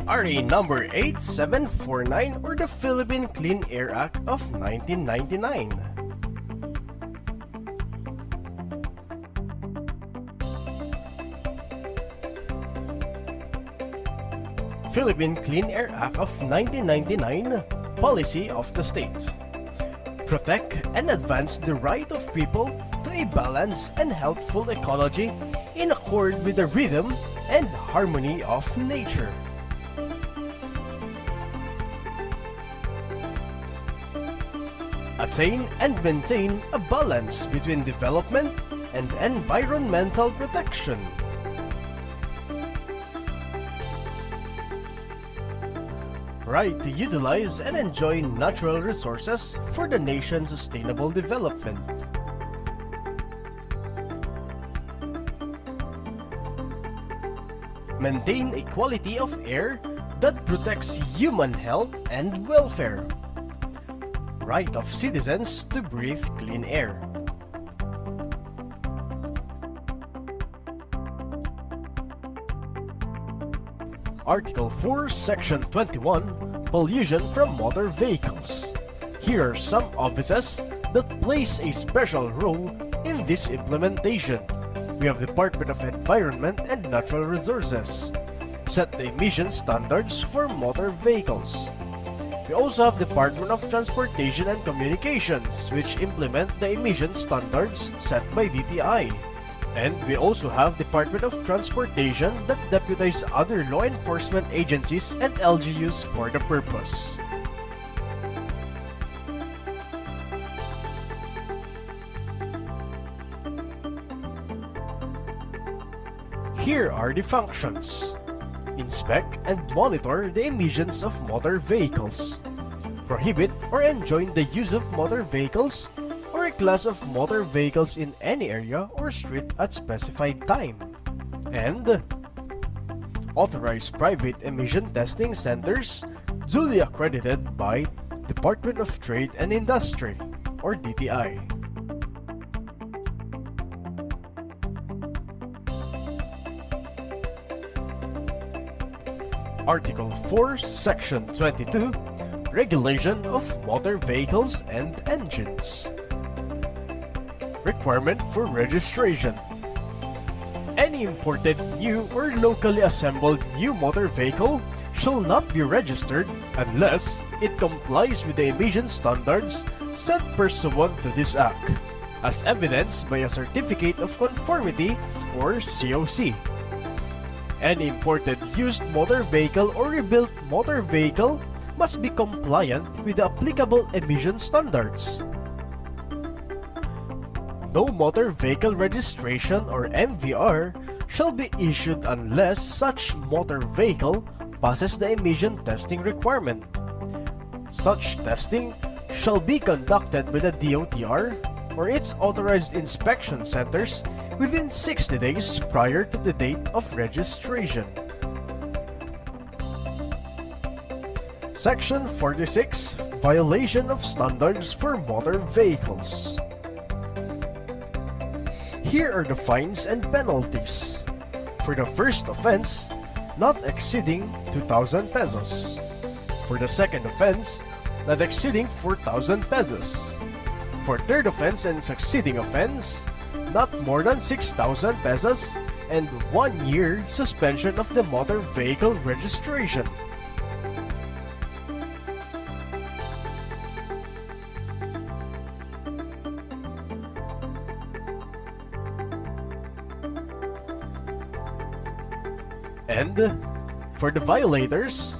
RA number 8749 or the Philippine Clean Air Act of 1999. Philippine Clean Air Act of 1999, Policy of the State. Protect and advance the right of people to a balanced and healthful ecology in accord with the rhythm and harmony of nature. Attain and maintain a balance between development and environmental protection. Right to utilize and enjoy natural resources for the nation's sustainable development. Maintain a quality of air that protects human health and welfare. Right of citizens to breathe clean air. Article 4, Section 21, Pollution from Motor Vehicles. Here are some offices that plays a special role in this implementation. We have Department of Environment and Natural Resources. Set the emission standards for motor vehicles. We also have Department of Transportation and Communications, which implement the emission standards set by DTI. And we also have Department of Transportation that deputize other law enforcement agencies and LGUs for the purpose. Here are the functions. Inspect and monitor the emissions of motor vehicles. Prohibit or enjoin the use of motor vehicles or a class of motor vehicles in any area or street at specified time. And authorize private emission testing centers duly accredited by Department of Trade and Industry or DTI. Article 4, Section 22, Regulation of Motor Vehicles and Engines. Requirement for registration. Any imported new or locally assembled new motor vehicle shall not be registered unless it complies with the emission standards set pursuant to this Act, as evidenced by a Certificate of Conformity or COC. Any imported used motor vehicle or rebuilt motor vehicle must be compliant with the applicable emission standards. No motor vehicle registration or MVR shall be issued unless such motor vehicle passes the emission testing requirement. Such testing shall be conducted by the DOTR or its authorized inspection centers within 60 days prior to the date of registration. Section 46, Violation of Standards for Motor Vehicles. Here are the fines and penalties. For the first offense, not exceeding 2,000 pesos. For the second offense, not exceeding 4,000 pesos. For third offense and succeeding offense, not more than 6,000 pesos and 1 year suspension of the motor vehicle registration. And for the violators,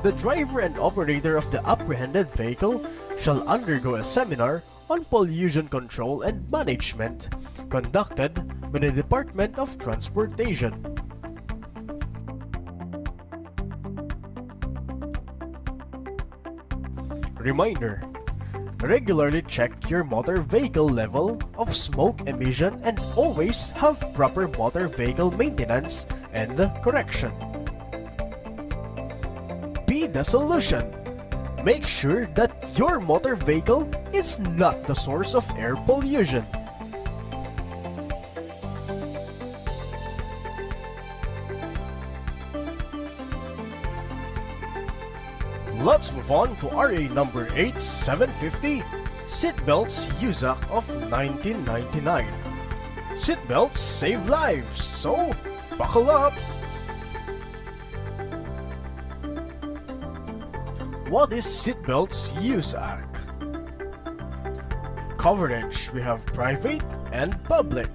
the driver and operator of the apprehended vehicle shall undergo a seminar on pollution control and management conducted by the Department of Transportation. Reminder: regularly check your motor vehicle level of smoke emission and always have proper motor vehicle maintenance and correction. Be the solution. Make sure that your motor vehicle is not the source of air pollution. Let's move on to RA number 8750, Seatbelts Use Act of 1999. Seatbelts save lives, so buckle up! What is Seatbelts Use Act? Coverage, we have private and public.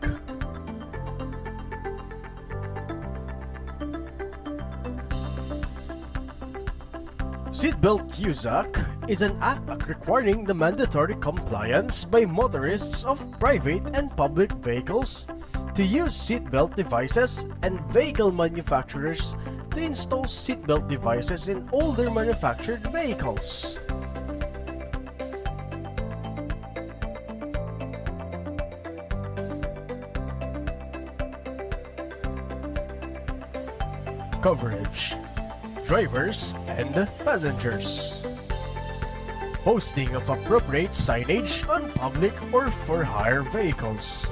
Seatbelt Use Act is an act requiring the mandatory compliance by motorists of private and public vehicles to use seatbelt devices and vehicle manufacturers to install seatbelt devices in all their manufactured vehicles. Coverage: drivers and passengers. Posting of appropriate signage on public or for hire vehicles.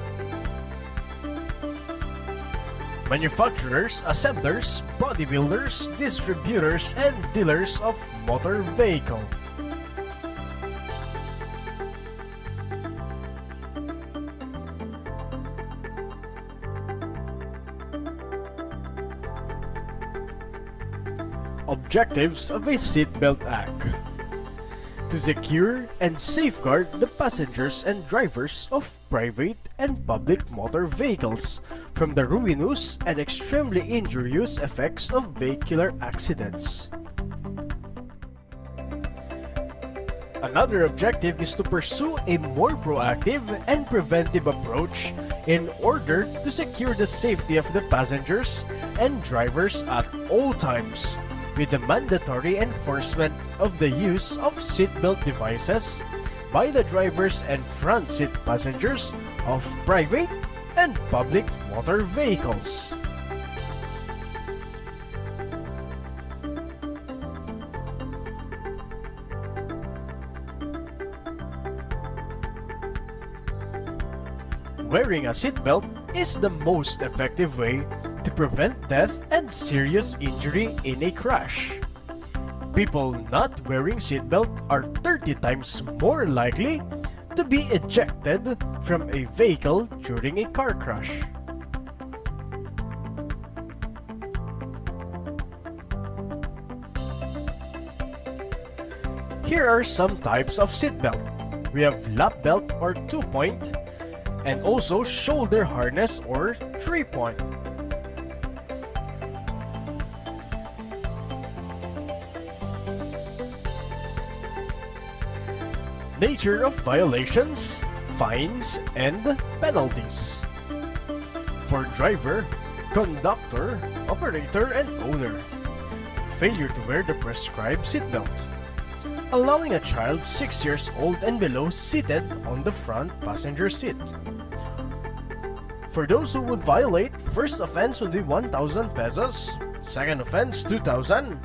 Manufacturers, assemblers, bodybuilders, distributors, and dealers of motor vehicle. Objectives of a Seatbelt Act: to secure and safeguard the passengers and drivers of private and public motor vehicles from the ruinous and extremely injurious effects of vehicular accidents. Another objective is to pursue a more proactive and preventive approach in order to secure the safety of the passengers and drivers at all times, with the mandatory enforcement of the use of seatbelt devices by the drivers and front seat passengers of private and public motor vehicles. Wearing a seatbelt is the most effective way to prevent death and serious injury in a crash. People not wearing seatbelt are 30 times more likely to be ejected from a vehicle during a car crash. Here are some types of seatbelt. We have lap belt or 2-point, and also shoulder harness or 3-point. Nature of violations, fines, and penalties. For driver, conductor, operator, and owner: failure to wear the prescribed seatbelt. Allowing a child 6 years old and below seated on the front passenger seat. For those who would violate, first offense would be 1,000 pesos, second offense 2,000,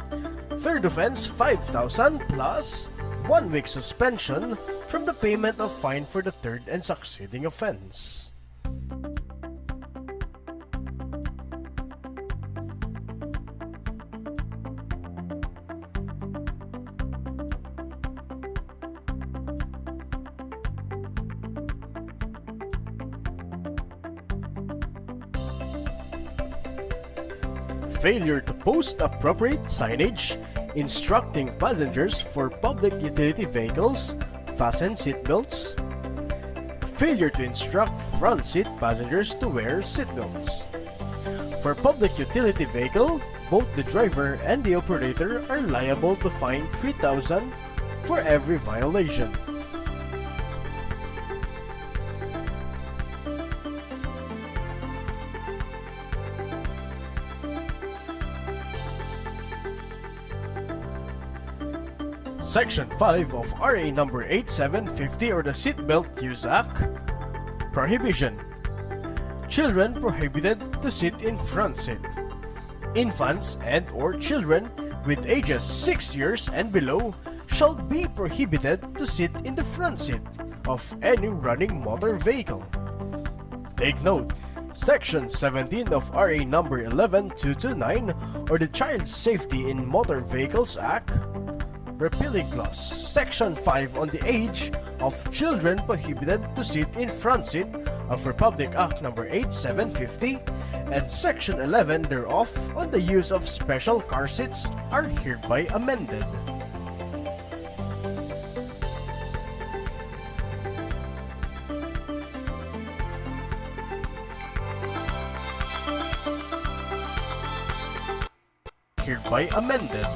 third offense 5,000 plus 1 week suspension from the payment of fine for the third and succeeding offense. Failure to post appropriate signage instructing passengers for public utility vehicles fasten seatbelts. Failure to instruct front seat passengers to wear seatbelts. For public utility vehicle, both the driver and the operator are liable to fine 3,000 for every violation. Section 5 of RA number 8750 or the Seatbelt Use Act. Prohibition: children prohibited to sit in front seat. Infants and or children with ages 6 years and below shall be prohibited to sit in the front seat of any running motor vehicle. Take note, Section 17 of RA number 11229 or the Child Safety in Motor Vehicles Act Repealing Clause, Section 5 on the age of children prohibited to sit in front seat of Republic Act No. 8750 and Section 11 thereof on the use of special car seats are hereby amended. Hereby amended.